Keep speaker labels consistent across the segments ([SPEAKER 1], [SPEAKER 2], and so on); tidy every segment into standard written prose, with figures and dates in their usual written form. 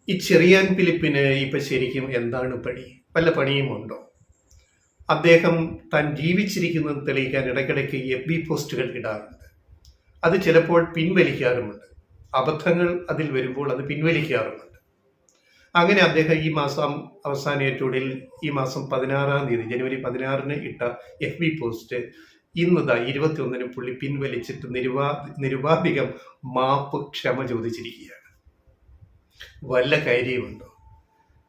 [SPEAKER 1] ഈ ചെറിയാൻ ഫിലിപ്പിന് ഇപ്പൊ ശരിക്കും എന്താണ് പണി? വല്ല പണിയുമുണ്ടോ? അദ്ദേഹം താൻ ജീവിച്ചിരിക്കുന്നത് തെളിയിക്കാൻ ഇടയ്ക്കിടയ്ക്ക് FB പോസ്റ്റുകൾ ഇടാറുണ്ട്. അത് ചിലപ്പോൾ പിൻവലിക്കാറുമുണ്ട്. അബദ്ധങ്ങൾ അതിൽ വരുമ്പോൾ അത് പിൻവലിക്കാറുമുണ്ട്. അങ്ങനെ അദ്ദേഹം ഈ മാസം അവസാന എപ്പിസോഡിൽ ഈ മാസം 16-ാം തീയതി ജനുവരി 16-ന് ഇട്ട FB പോസ്റ്റ് ഇന്നതാ 21-ന് പുള്ളി പിൻവലിച്ചിട്ട് നിരുപാധികം ക്ഷമ ചോദിച്ചിരിക്കുകയാണ്. വല്ല കാര്യമുണ്ടോ?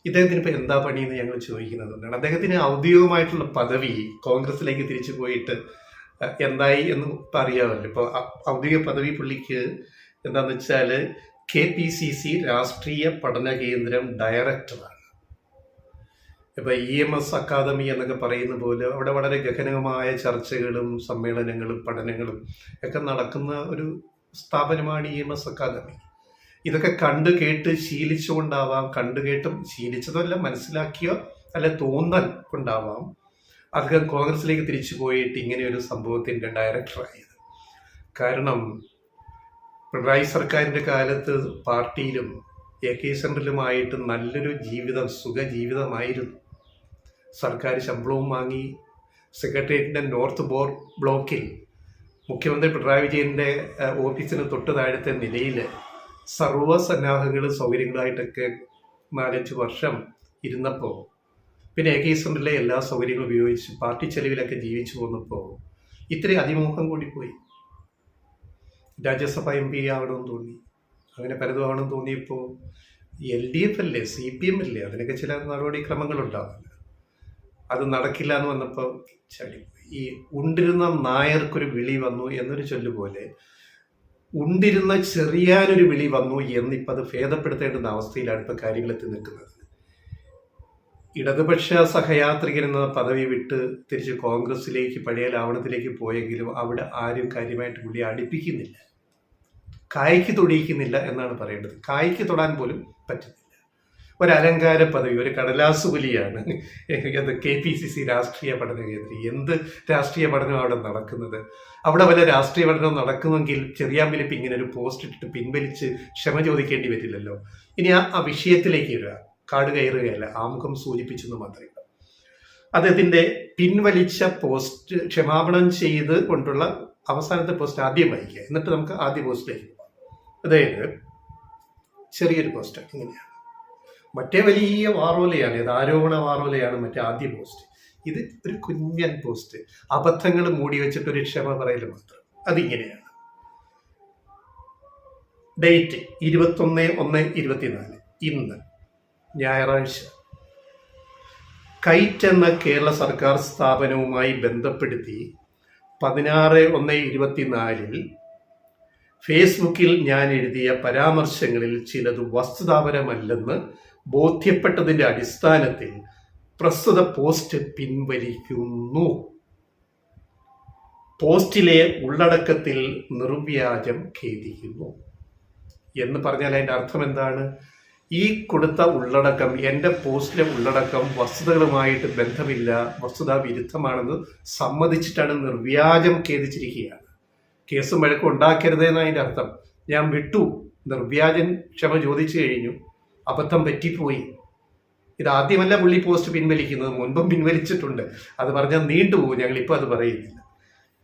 [SPEAKER 1] ഇദ്ദേഹത്തിന് ഇപ്പൊ എന്താ പണിയെന്ന് ഞങ്ങൾ ചോദിക്കുന്നതുകൊണ്ടാണ്. അദ്ദേഹത്തിന് ഔദ്യോഗികമായിട്ടുള്ള പദവി കോൺഗ്രസിലേക്ക് തിരിച്ചു പോയിട്ട് എന്തായി എന്ന് അറിയാമല്ലോ. ഇപ്പൊ ഔദ്യോഗിക പദവി പുള്ളിക്ക് എന്താന്ന് വെച്ചാൽ KPCC രാഷ്ട്രീയ പഠന കേന്ദ്രം ഡയറക്ടറാണ്. ഇപ്പൊ EMS അക്കാദമി എന്നൊക്കെ പറയുന്ന പോലെ അവിടെ വളരെ ഗഹനമായ ചർച്ചകളും സമ്മേളനങ്ങളും പഠനങ്ങളും ഒക്കെ നടക്കുന്ന ഒരു സ്ഥാപനമാണ് EMS അക്കാദമി. ഇതൊക്കെ കണ്ടു കേട്ട് ശീലിച്ചുകൊണ്ടാവാം, കണ്ടുകേട്ടും ശീലിച്ചതല്ല മനസ്സിലാക്കിയോ അല്ല തോന്നൽ കൊണ്ടാവാം അദ്ദേഹം കോൺഗ്രസിലേക്ക് തിരിച്ചു പോയിട്ട് ഇങ്ങനെ ഒരു സംഭവത്തിന്റെ ഡയറക്ടറായത്. കാരണം പിണറായി സർക്കാരിന്റെ കാലത്ത് പാർട്ടിയിലും AK സെന്ററിലുമായിട്ട് നല്ലൊരു ജീവിതം, സുഖജീവിതമായിരുന്നു. സർക്കാർ ശമ്പളവും വാങ്ങി സെക്രട്ടേറിയറ്റിന്റെ നോർത്ത് ബ്ലോക്കിൽ മുഖ്യമന്ത്രി പിണറായി വിജയന്റെ ഓഫീസിന് തൊട്ട് താഴത്തെ നിലയിൽ സർവ്വസന്നാഹങ്ങളും സൗകര്യങ്ങളായിട്ടൊക്കെ 4-5 വർഷം ഇരുന്നപ്പോൾ പിന്നെ AK സെന്ററിലെ എല്ലാ സൗകര്യങ്ങളും ഉപയോഗിച്ച് പാർട്ടി ചെലവിലൊക്കെ ജീവിച്ചു പോന്നപ്പോൾ ഇത്രയും അതിമോഹം കൂടി പോയി. രാജ്യസഭ MP ആവണമെന്ന് തോന്നി, അങ്ങനെ പലതും ആവണമെന്ന് തോന്നിയപ്പോൾ LDF അല്ലേ, CPM അല്ലേ, അതിനൊക്കെ ചില നടപടിക്രമങ്ങളുണ്ടാവില്ല. അത് നടക്കില്ല എന്ന് വന്നപ്പോൾ ഈ ഉണ്ടിരുന്ന നായർക്കൊരു വിളി വന്നു എന്നൊരു ചൊല്ലുപോലെ ഉണ്ടിരുന്ന ചെറിയാനൊരു വിളി വന്നു എന്നിപ്പോൾ അത് ഭേദപ്പെടുത്തേണ്ടുന്ന അവസ്ഥയിലാണ് ഇപ്പോൾ കാര്യങ്ങൾ എത്തി നിൽക്കുന്നത്. ഇടതുപക്ഷ സഹയാത്രികൻ എന്ന പദവി വിട്ട് തിരിച്ച് കോൺഗ്രസിലേക്ക് പഴയ ലാവണത്തിലേക്ക് പോയെങ്കിലും അവിടെ ആരും കാര്യമായിട്ട് പുള്ളി അടുപ്പിക്കുന്നില്ല, കായ്ക്ക് തൊടിയിക്കുന്നില്ല എന്നാണ് പറയേണ്ടത്. കായ്ക്ക് തൊടാൻ പോലും പറ്റുന്നില്ല. ഒരു അലങ്കാര പദവി, ഒരു കടലാസ് പുലിയാണ് KPCC രാഷ്ട്രീയ പഠന കേന്ദ്രം. എന്ത് രാഷ്ട്രീയ പഠനം അവിടെ നടക്കുന്നത്? അവിടെ വല്ല രാഷ്ട്രീയ പഠനം നടക്കുമെങ്കിൽ ചെറിയാൻ ഫിലിപ്പ് ഇങ്ങനെ ഒരു പോസ്റ്റ് ഇട്ടിട്ട് പിൻവലിച്ച് ക്ഷമ ചോദിക്കേണ്ടി വരില്ലല്ലോ. ഇനി ആ വിഷയത്തിലേക്ക് വരിക, കാട് കയറുകയല്ല, ആമുഖം സൂചിപ്പിച്ചെന്ന് മാത്രമേ. അദ്ദേഹത്തിന്റെ പിൻവലിച്ച പോസ്റ്റ് ക്ഷമാപണം ചെയ്ത് കൊണ്ടുള്ള അവസാനത്തെ പോസ്റ്റ് ആദ്യം വായിക്കുക, എന്നിട്ട് നമുക്ക് ആദ്യ പോസ്റ്റിലേക്ക് പോകാം. അതായത് ചെറിയൊരു പോസ്റ്റ് ഇങ്ങനെയാണ്. മറ്റേ വലിയ വാറോലയാണ്, ഇത് ആരോപണ വാറോലയാണ് മറ്റേ ആദ്യ പോസ്റ്റ്. ഇത് ഒരു കുഞ്ഞൻ പോസ്റ്റ്, അബദ്ധങ്ങൾ മൂടി വെച്ചിട്ടൊരു ക്ഷമ പറയൽ മാത്രം. അതിങ്ങനെയാണ്. ഡേറ്റ് 21/1/24, ഇന്ന് ഞായറാഴ്ച. കൈറ്റ് എന്ന കേരള സർക്കാർ സ്ഥാപനവുമായി ബന്ധപ്പെടുത്തി 16/1/24 ഫേസ്ബുക്കിൽ ഞാൻ എഴുതിയ പരാമർശങ്ങളിൽ ചിലത് വസ്തുതാപരമല്ലെന്ന് ബോധ്യപ്പെട്ടതിന്റെ അടിസ്ഥാനത്തിൽ പ്രസ്തുത പോസ്റ്റ് പിൻവലിക്കുന്നു. പോസ്റ്റിലെ ഉള്ളടക്കത്തിൽ നിർവ്യാജം ഖേദിക്കുന്നു എന്ന് പറഞ്ഞാൽ അതിന്റെ അർത്ഥം എന്താണ്? ഈ കൊടുത്ത ഉള്ളടക്കം, എൻ്റെ പോസ്റ്റിലെ ഉള്ളടക്കം വസ്തുതകളുമായിട്ട് ബന്ധമില്ല, വസ്തുതാ വിരുദ്ധമാണെന്ന് സമ്മതിച്ചിട്ടാണ് നിർവ്യാജം ഖേദിച്ചിരിക്കുകയാണ്. കേസും വഴക്കും ഉണ്ടാക്കരുതെന്ന് അതിൻ്റെ അർത്ഥം. ഞാൻ വിട്ടു, നിർവ്യാജൻ ക്ഷമ ചോദിച്ചു കഴിഞ്ഞു, അബദ്ധം പറ്റിപ്പോയി. ഇതാദ്യമല്ല പുള്ളി പോസ്റ്റ് പിൻവലിക്കുന്നത്, മുൻപും പിൻവലിച്ചിട്ടുണ്ട്. അത് പറഞ്ഞാൽ നീണ്ടുപോകും, ഞങ്ങളിപ്പോൾ അത് പറയുന്നില്ല.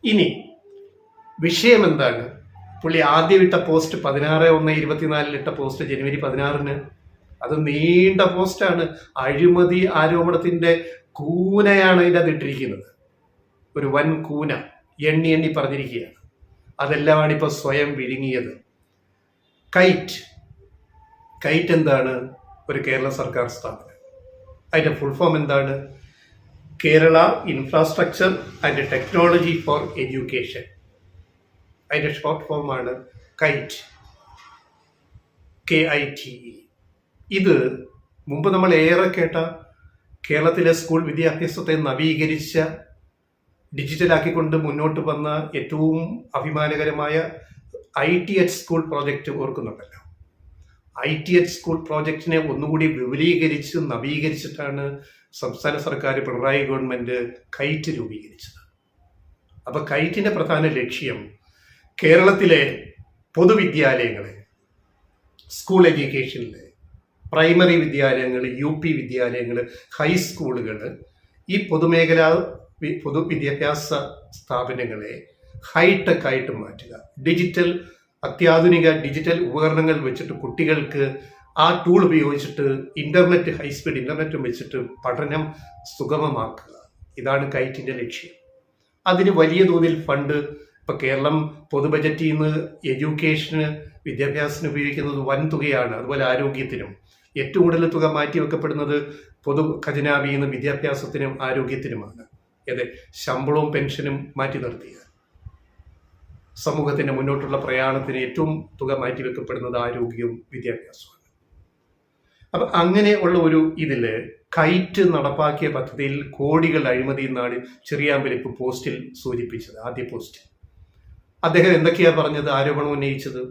[SPEAKER 1] ഇനി വിഷയം എന്താണ്? പുള്ളി ആദ്യം ഇട്ട പോസ്റ്റ് 16/1/24 ഇട്ട പോസ്റ്റ് ജനുവരി 16-ന്, അത് നീണ്ട പോസ്റ്റാണ്. അഴിമതി ആരോപണത്തിന്റെ കൂനയാണ് അതിൻ്റെ അത് ഇട്ടിരിക്കുന്നത്. ഒരു വൻ കൂന എണ്ണി എണ്ണി പറഞ്ഞിരിക്കുകയാണ്. അതെല്ലാമാണ് ഇപ്പോൾ സ്വയം വിഴുങ്ങിയത്. കൈറ്റ് എന്താണ്? ഒരു കേരള സർക്കാർ സ്ഥാപനം. അതിന്റെ ഫുൾ ഫോം എന്താണ്? Kerala infrastructure and technology for education. അതിന്റെ ഷോർട്ട് ഫോമാണ് കൈറ്റ്, KITE. ഇത് മുമ്പ് നമ്മൾ ഏറെ കേട്ട കേരളത്തിലെ സ്കൂൾ വിദ്യാഭ്യാസത്തെ നവീകരിച്ച ഡിജിറ്റലാക്കിക്കൊണ്ട് മുന്നോട്ട് വന്ന ഏറ്റവും അഭിമാനകരമായ ITH സ്കൂൾ പ്രോജക്റ്റ് ഓർക്കുന്നുണ്ടല്ലോ. ITH സ്കൂൾ പ്രോജക്റ്റിനെ ഒന്നുകൂടി വിപുലീകരിച്ച് നവീകരിച്ചിട്ടാണ് സംസ്ഥാന സർക്കാർ, പിണറായി ഗവൺമെന്റ് കൈറ്റ് രൂപീകരിച്ചത്. അപ്പൊ കൈറ്റിന്റെ പ്രധാന ലക്ഷ്യം കേരളത്തിലെ പൊതുവിദ്യാലയങ്ങളെ, സ്കൂൾ എഡ്യൂക്കേഷനിലെ പ്രൈമറി വിദ്യാലയങ്ങൾ, UP വിദ്യാലയങ്ങൾ, ഹൈസ്കൂളുകൾ, ഈ പൊതുവിദ്യാഭ്യാസ സ്ഥാപനങ്ങളെ ഹൈടെക് ആയിട്ട് മാറ്റുക. അത്യാധുനിക ഡിജിറ്റൽ ഉപകരണങ്ങൾ വെച്ചിട്ട് കുട്ടികൾക്ക് ആ ടൂൾ ഉപയോഗിച്ചിട്ട് ഹൈസ്പീഡ് ഇന്റർനെറ്റും വെച്ചിട്ട് പഠനം സുഗമമാക്കുക. ഇതാണ് കൈറ്റിന്റെ ലക്ഷ്യം. അതിന് വലിയ തോതിൽ ഫണ്ട് ഇപ്പൊ കേരളം പൊതു ബജറ്റിൽ നിന്ന് എഡ്യൂക്കേഷന്, വിദ്യാഭ്യാസത്തിന് ഉപയോഗിക്കുന്നത് വൻ തുകയാണ്. അതുപോലെ ആരോഗ്യത്തിനും ഏറ്റവും കൂടുതൽ തുക മാറ്റിവെക്കപ്പെടുന്നത് പൊതു ഖജനാവിൽ നിന്ന് വിദ്യാഭ്യാസത്തിനും ആരോഗ്യത്തിനുമാണ്. ശമ്പളവും പെൻഷനും മാറ്റി നിർത്തിയ സമൂഹത്തിന്റെ മുന്നോട്ടുള്ള പ്രയാണത്തിന് ഏറ്റവും തുക മാറ്റിവെക്കപ്പെടുന്നത് ആരോഗ്യവും വിദ്യാഭ്യാസവും. അപ്പൊ അങ്ങനെ ഉള്ള ഒരു ഇതില് കൈറ്റ് നടപ്പാക്കിയ പദ്ധതിയിൽ കോടികൾ അഴിമതി എന്നാണ് ചെറിയാമ്പലിപ്പ് പോസ്റ്റിൽ സൂചിപ്പിച്ചത്. ആദ്യ പോസ്റ്റിൽ അദ്ദേഹം എന്തൊക്കെയാ പറഞ്ഞത്, ആരോപണം ഉന്നയിച്ചത്?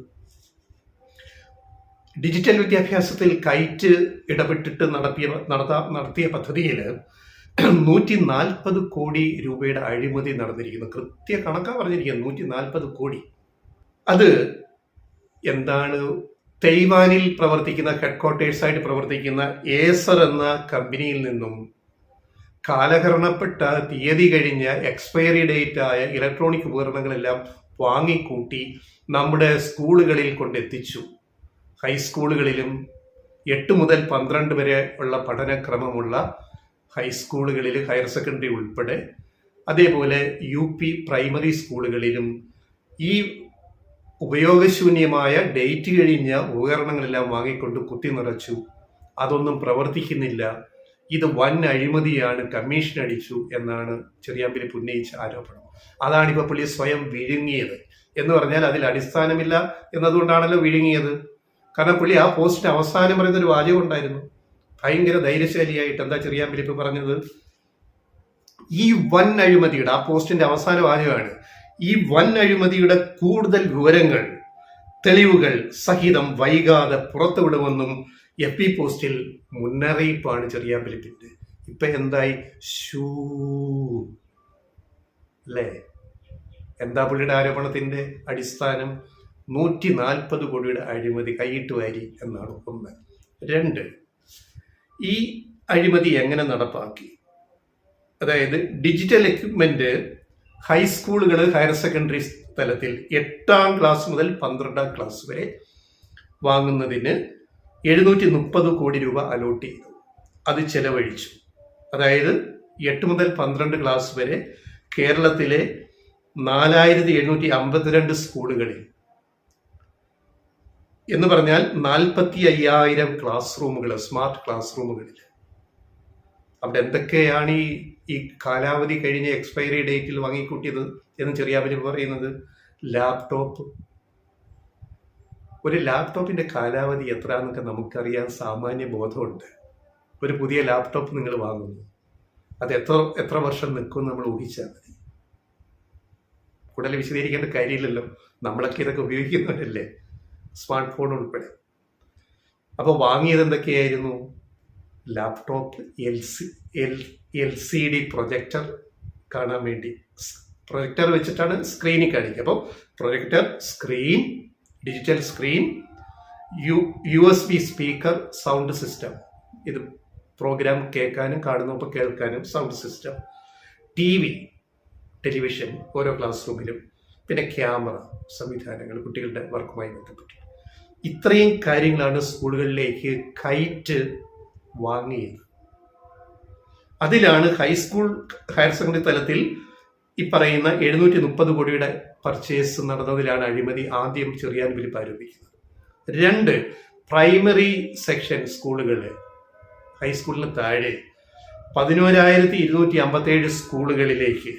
[SPEAKER 1] ഡിജിറ്റൽ വിദ്യാഭ്യാസത്തിൽ കൈറ്റ് ഇടപെട്ടിട്ട് നടത്തിയ പദ്ധതിയിൽ 140 കോടി രൂപയുടെ അഴിമതി നടന്നിരിക്കുന്നു. കൃത്യ കണക്കാ പറഞ്ഞിരിക്കുന്നത്, 140 കോടി. അത് എന്താണ്? തൈവാനിൽ പ്രവർത്തിക്കുന്ന ഹെഡ്ക്വാർട്ടേഴ്സായിട്ട് പ്രവർത്തിക്കുന്ന ഏസർ എന്ന കമ്പനിയിൽ നിന്നും കാലഹരണപ്പെട്ട തീയതി കഴിഞ്ഞ എക്സ്പയറി ഡേറ്റ് ആയ ഇലക്ട്രോണിക് ഉപകരണങ്ങളെല്ലാം വാങ്ങിക്കൂട്ടി നമ്മുടെ സ്കൂളുകളിൽ കൊണ്ടെത്തിച്ചു. ഹൈസ്കൂളുകളിലും 8 മുതൽ 12 വരെ ഉള്ള പഠനക്രമമുള്ള ഹൈസ്കൂളുകളിൽ, ഹയർ സെക്കൻഡറി ഉൾപ്പെടെ, അതേപോലെ UP പ്രൈമറി സ്കൂളുകളിലും ഈ ഉപയോഗശൂന്യമായ ഡേറ്റ് കഴിഞ്ഞ ഉപകരണങ്ങളെല്ലാം വാങ്ങിക്കൊണ്ട് കുത്തി നിറച്ചു. അതൊന്നും പ്രവർത്തിക്കുന്നില്ല. ഇത് വൻ അഴിമതിയാണ്, കമ്മീഷൻ അടിച്ചു എന്നാണ് ചെറിയാമ്പലിപ്പ് ഉന്നയിച്ച ആരോപണം. അതാണിപ്പോൾ പുള്ളി സ്വയം വിഴുങ്ങിയത്. എന്ന് പറഞ്ഞാൽ അതിൽ അടിസ്ഥാനമില്ല എന്നതുകൊണ്ടാണല്ലോ വിഴുങ്ങിയത്. കാരണം പുള്ളി ആ പോസ്റ്റിന് അവസാനം പറയുന്നൊരു വാചകം ഉണ്ടായിരുന്നു, ഭയങ്കര ധൈര്യശാലിയായിട്ട്. എന്താ ചെറിയാമ്പലിപ്പ് പറഞ്ഞത്? ഈ വൻ അഴിമതിയുടെ, ആ പോസ്റ്റിന്റെ അവസാന വാചകമാണ്, ഈ വൻ അഴിമതിയുടെ കൂടുതൽ വിവരങ്ങൾ, തെളിവുകൾ സഹിതം വൈകാതെ പുറത്തുവിടുമെന്നും FB പോസ്റ്റിൽ മുന്നറിയിപ്പാണ് ചെറിയാമ്പലിപ്പിന്റെ. ഇപ്പൊ എന്തായി? അല്ലേ? എന്താ പുള്ളിയുടെ ആരോപണത്തിന്റെ അടിസ്ഥാനം? 140 കോടിയുടെ അഴിമതി കൈയിട്ട് വാരി എന്നാണ് ഒന്ന്. 2, ഈ അഴിമതി എങ്ങനെ നടപ്പാക്കി? അതായത് ഡിജിറ്റൽ എക്വിപ്മെന്റ് ഹൈസ്കൂളുകൾ, ഹയർ സെക്കൻഡറി തലത്തിൽ 8ാം ക്ലാസ് മുതൽ 12ാം ക്ലാസ് വരെ വാങ്ങുന്നതിന് 730 കോടി രൂപ അലോട്ട് ചെയ്തു. അത് ചെലവഴിച്ചു. അതായത് 8 മുതൽ 12 ക്ലാസ് വരെ കേരളത്തിലെ 4752 സ്കൂളുകളിൽ എന്ന് പറഞ്ഞാൽ 45,000 ക്ലാസ് റൂമുകൾ, സ്മാർട്ട് ക്ലാസ് റൂമുകളിൽ. അവിടെ എന്തൊക്കെയാണ് ഈ കാലാവധി കഴിഞ്ഞ എക്സ്പയറി ഡേറ്റിൽ വാങ്ങിക്കൂട്ടിയത് എന്ന് ചെറിയാമ്പലിപ്പ് പറയുന്നത്? ലാപ്ടോപ്പ്. ഒരു ലാപ്ടോപ്പിന്റെ കാലാവധി എത്രയാണെന്നൊക്കെ നമുക്കറിയാൻ സാമാന്യ ബോധമുണ്ട്. ഒരു പുതിയ ലാപ്ടോപ്പ് നിങ്ങൾ വാങ്ങുന്നു, അത് എത്ര വർഷം നിൽക്കും നമ്മൾ ഊഹിച്ചാൽ മതി. കൂടുതൽ വിശദീകരിക്കേണ്ട കാര്യമില്ലല്ലോ, നമ്മളൊക്കെ ഇതൊക്കെ ഉപയോഗിക്കുന്നവരല്ലേ, സ്മാർട്ട് ഫോൺ ഉൾപ്പെടെ. അപ്പോൾ വാങ്ങിയത് എന്തൊക്കെയായിരുന്നു? ലാപ്ടോപ്പ്, LCD പ്രൊജക്ടർ കാണാൻ വേണ്ടി. പ്രൊജക്ടർ വെച്ചിട്ടാണ് സ്ക്രീനിൽ കാണിക്കുക. അപ്പോൾ projector, screen, digital screen, USB speaker, sound system. ഇത് പ്രോഗ്രാം കേൾക്കാനും കാണുന്നപ്പോൾ കേൾക്കാനും സൗണ്ട് സിസ്റ്റം. ടെലിവിഷൻ ഓരോ ക്ലാസ് റൂമിലും. പിന്നെ ക്യാമറ സംവിധാനങ്ങൾ കുട്ടികളുടെ വർക്കുമായി ബന്ധപ്പെട്ട്. ഇത്രയും കാര്യങ്ങളാണ് സ്കൂളുകളിലേക്ക് കൈറ്റ് വാങ്ങിയത്. അതിലാണ് ഹൈസ്കൂൾ, ഹയർ സെക്കൻഡറി തലത്തിൽ ഈ പറയുന്ന 730 കോടിയുടെ പർച്ചേസ് നടന്നതിലാണ് അഴിമതി ആദ്യം ചെറിയാമ്പലിപ്പ് ആരോപിക്കുന്നത്. 2, പ്രൈമറി സെക്ഷൻ സ്കൂളുകളിൽ, ഹൈസ്കൂളിന് താഴെ 11,257 സ്കൂളുകളിലേക്ക്,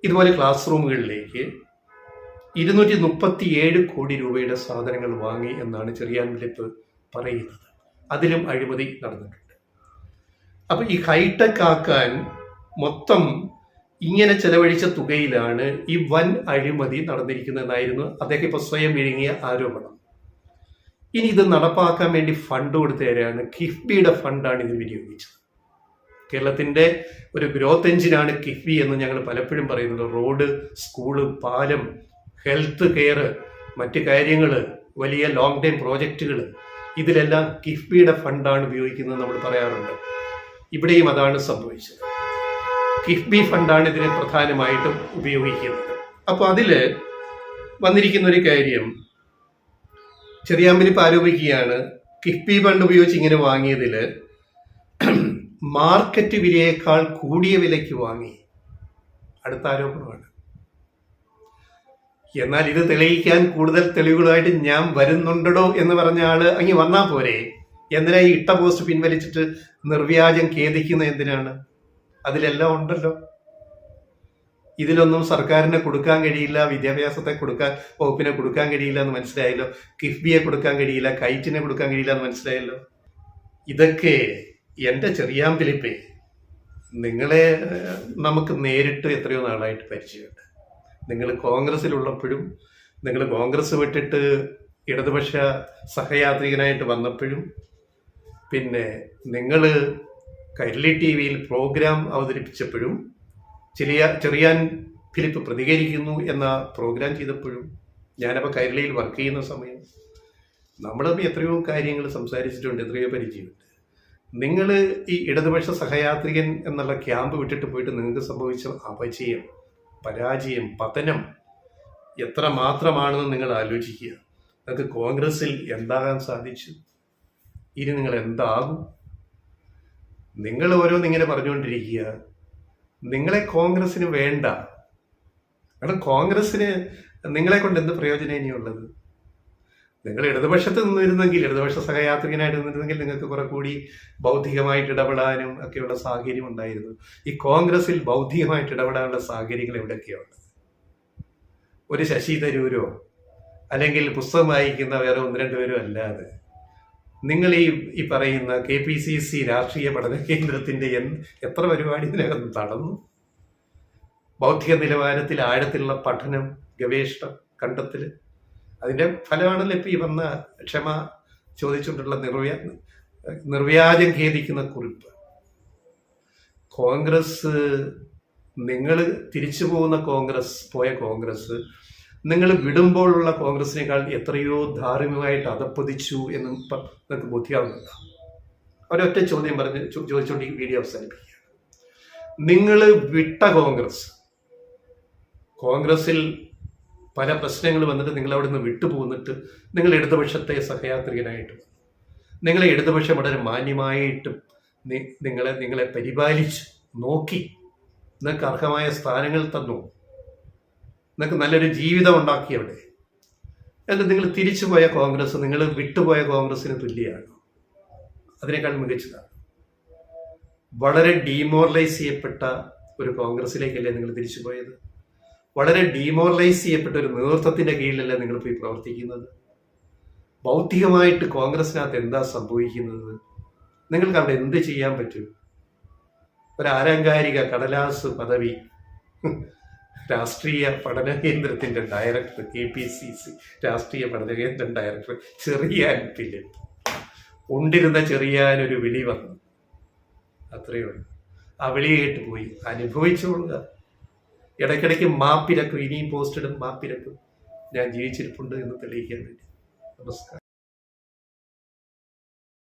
[SPEAKER 1] ഇതുപോലെ ക്ലാസ് റൂമുകളിലേക്ക് 237 കോടി രൂപയുടെ സാധനങ്ങൾ വാങ്ങി എന്നാണ് ചെറിയാമ്പലിപ്പ് പറയുന്നത്. അതിലും അഴിമതി നടന്നിട്ടുണ്ട്. അപ്പൊ ഈ ഹൈടെക് ആക്കാൻ മൊത്തം ഇങ്ങനെ ചെലവഴിച്ച തുകയിലാണ് ഈ വൻ അഴിമതി നടന്നിരിക്കുന്നതെന്നായിരുന്നു അദ്ദേഹം ഇപ്പോൾ സ്വയം വിഴുങ്ങിയ ആരോപണം. ഇനി ഇത് നടപ്പാക്കാൻ വേണ്ടി ഫണ്ട് കൊടുത്തവരാണ്, കിഫ്ബിയുടെ ഫണ്ടാണ് ഇതിന് വിനിയോഗിച്ചത്. കേരളത്തിന്റെ ഒരു ഗ്രോത്ത് എഞ്ചിനാണ് കിഫ്ബി എന്ന് ഞങ്ങൾ പലപ്പോഴും പറയുന്നത്. റോഡ്, സ്കൂള്, പാലം, ഹെൽത്ത് കെയർ, മറ്റ് കാര്യങ്ങൾ, വലിയ ലോങ് ടൈം പ്രോജക്റ്റുകൾ, ഇതിലെല്ലാം കിഫ്ബിയുടെ ഫണ്ടാണ് ഉപയോഗിക്കുന്നത് നമ്മൾ പറയാറുണ്ട്. ഇവിടെയും അതാണ് സംഭവിച്ചത്. കിഫ്ബി ഫണ്ടാണ് ഇതിനെ പ്രധാനമായിട്ടും ഉപയോഗിക്കുന്നത്. അപ്പോൾ അതിൽ വന്നിരിക്കുന്ന ഒരു കാര്യം, ചെറിയാമ്പലിപ്പ് ആരോപിക്കുകയാണ് കിഫ്ബി ഫണ്ട് ഉപയോഗിച്ച് ഇങ്ങനെ വാങ്ങിയതിൽ മാർക്കറ്റ് വിലയേക്കാൾ കൂടിയ വിലയ്ക്ക് വാങ്ങി. അടുത്ത ആരോപണമാണ്. എന്നാൽ ഇത് തെളിയിക്കാൻ കൂടുതൽ തെളിവുകളായിട്ട് ഞാൻ വരുന്നുണ്ടോ എന്ന് പറഞ്ഞ ആള് അങ്ങ് വന്നാൽ പോരെ? എന്തിനാ ഈ ഇട്ട പോസ്റ്റ് പിൻവലിച്ചിട്ട് നിർവ്യാജം ഖേദിക്കുന്ന എന്തിനാണ്? അതിലെല്ലാം ഉണ്ടല്ലോ. ഇതിലൊന്നും സർക്കാരിനെ കൊടുക്കാൻ കഴിയില്ല, വിദ്യാഭ്യാസത്തെ വകുപ്പിനെ കൊടുക്കാൻ കഴിയില്ല എന്ന് മനസ്സിലായല്ലോ. കിഫ്ബിയെ കൊടുക്കാൻ കഴിയില്ല, കൈറ്റിനെ കൊടുക്കാൻ കഴിയില്ല എന്ന് മനസ്സിലായല്ലോ. ഇതൊക്കെ എൻ്റെ ചെറിയാമ്പലിപ്പേ, നിങ്ങളെ നമുക്ക് നേരിട്ട് എത്രയോ നാളായിട്ട് പരിചയമുണ്ട്. നിങ്ങൾ കോൺഗ്രസ്സിലുള്ളപ്പോഴും, നിങ്ങൾ കോൺഗ്രസ് വിട്ടിട്ട് ഇടതുപക്ഷ സഹയാത്രികനായിട്ട് വന്നപ്പോഴും, പിന്നെ നിങ്ങൾ കൈരളി ടി വിയിൽ പ്രോഗ്രാം അവതരിപ്പിച്ചപ്പോഴും, ചെറിയാൻ ഫിലിപ്പ് പ്രതികരിക്കുന്നു എന്ന പ്രോഗ്രാം ചെയ്തപ്പോഴും, ഞാനപ്പോൾ കൈരളിയിൽ വർക്ക് ചെയ്യുന്ന സമയം നമ്മളപ്പോൾ എത്രയോ കാര്യങ്ങൾ സംസാരിച്ചിട്ടുണ്ട്, എത്രയോ പരിചയമുണ്ട്. നിങ്ങൾ ഈ ഇടതുപക്ഷ സഹയാത്രികൻ എന്നുള്ള ക്യാമ്പ് വിട്ടിട്ട് പോയിട്ട് നിങ്ങൾക്ക് സംഭവിച്ച അപജയം, പരാജയം, പതനം എത്ര മാത്രമാണെന്ന് നിങ്ങൾ ആലോചിക്കുക. നിങ്ങൾക്ക് കോൺഗ്രസിൽ എന്താകാൻ സാധിച്ചു? ഇനി നിങ്ങൾ എന്താകും? നിങ്ങൾ ഓരോന്നിങ്ങനെ പറഞ്ഞുകൊണ്ടിരിക്കുക. നിങ്ങളെ കോൺഗ്രസിന് വേണ്ട. കാരണം കോൺഗ്രസിന് നിങ്ങളെ കൊണ്ട് എന്ത് പ്രയോജനം ഇനിയുള്ളത്? നിങ്ങൾ ഇടതുപക്ഷത്ത് നിന്നിരുന്നെങ്കിൽ, ഇടതുപക്ഷ സഹയാത്രികനായിട്ട് നിന്നിരുന്നെങ്കിൽ നിങ്ങൾക്ക് കുറെ കൂടി ബൗദ്ധികമായിട്ട് ഇടപെടാനും ഒക്കെയുള്ള സാഹചര്യം ഉണ്ടായിരുന്നു. ഈ കോൺഗ്രസിൽ ബൗദ്ധികമായിട്ട് ഇടപെടാനുള്ള സാഹചര്യങ്ങൾ എവിടെയൊക്കെയാണ്? ഒരു ശശി തരൂരോ അല്ലെങ്കിൽ പുസ്തകം വായിക്കുന്ന വേറെ 1-2 പേരോ അല്ലാതെ നിങ്ങൾ ഈ പറയുന്ന KPCC രാഷ്ട്രീയ പഠന കേന്ദ്രത്തിൻ്റെ എത്ര പരിപാടി ഇതിനകം നടന്നു? ബൗദ്ധിക നിലവാരത്തിൽ ആഴത്തിലുള്ള പഠനം, ഗവേഷണം, കണ്ടെത്തൽ, അതിൻ്റെ ഫലമാണല്ലോ ഇപ്പോൾ ഈ വന്ന ക്ഷമ ചോദിച്ചുകൊണ്ടുള്ള നിർവ്യാജം ഖേദിക്കുന്ന കുറിപ്പ്. കോൺഗ്രസ്, നിങ്ങൾ തിരിച്ചു പോകുന്ന കോൺഗ്രസ് നിങ്ങൾ വിടുമ്പോഴുള്ള കോൺഗ്രസിനേക്കാൾ എത്രയോ ധാർമ്മികമായിട്ട് അധപ്പതിച്ചു എന്നും നിങ്ങൾക്ക് ബോധ്യമാവുന്നുണ്ട്. ഒരൊറ്റ ചോദ്യം ചോദിച്ചുകൊണ്ട് ഈ വീഡിയോ അവസാനിപ്പിക്കുക. നിങ്ങൾ വിട്ട കോൺഗ്രസിൽ പല പ്രശ്നങ്ങൾ വന്നിട്ട് നിങ്ങൾ അവിടെ നിന്ന് വിട്ടുപോന്നിട്ട് നിങ്ങൾ ഇടതുപക്ഷത്തെ സഹയാത്രികനായിട്ട്, നിങ്ങളെ ഇടതുപക്ഷം വളരെ മാന്യമായിട്ട് നിങ്ങളെ പരിപാലിച്ച് നോക്കി, നിങ്ങൾക്ക് അർഹമായ സ്ഥാനങ്ങൾ തന്നു, നിങ്ങൾക്ക് നല്ലൊരു ജീവിതം ഉണ്ടാക്കി. അവിടെ എന്നിട്ട് നിങ്ങൾ തിരിച്ചു പോയ കോൺഗ്രസ്, നിങ്ങൾ വിട്ടുപോയ കോൺഗ്രസിന് തുല്യമാണ്, അതിനേക്കാൾ മികച്ചതാണ്. വളരെ ഡീമോറലൈസ് ചെയ്യപ്പെട്ട ഒരു കോൺഗ്രസിലേക്കല്ലേ നിങ്ങൾ തിരിച്ചു പോയത്? വളരെ ഡീമോറലൈസ് ചെയ്യപ്പെട്ട ഒരു നേതൃത്വത്തിന്റെ കീഴിലല്ലേ നിങ്ങൾ പോയി പ്രവർത്തിക്കുന്നത്? ബൗദ്ധികമായിട്ട് കോൺഗ്രസിനകത്ത് എന്താ സംഭവിക്കുന്നത്? നിങ്ങൾക്ക് അവിടെ എന്ത് ചെയ്യാൻ പറ്റും? ഒരു ആലങ്കാരിക കടലാസ് പദവി, രാഷ്ട്രീയ പഠന കേന്ദ്രത്തിന്റെ ഡയറക്ടർ, KPCC രാഷ്ട്രീയ പഠന കേന്ദ്രം ഡയറക്ടർ ചെറിയാൻ ഫിലിപ്പ്. ഉണ്ടിരുന്ന ചെറിയാനൊരു വിളി വന്നു, അത്രയേ ഉള്ളൂ. ആ വിളി കേട്ട് പോയി, അനുഭവിച്ചുകൊള്ളുക. ഇടയ്ക്കിടയ്ക്ക് മാപ്പിരക്കും, ഇനിയും പോസ്റ്റ് ഇടും, മാപ്പിരക്കും. ഞാൻ ജീവിച്ചിരിപ്പുണ്ട് എന്ന് തെളിയിക്കാൻ വേണ്ടി. നമസ്കാരം.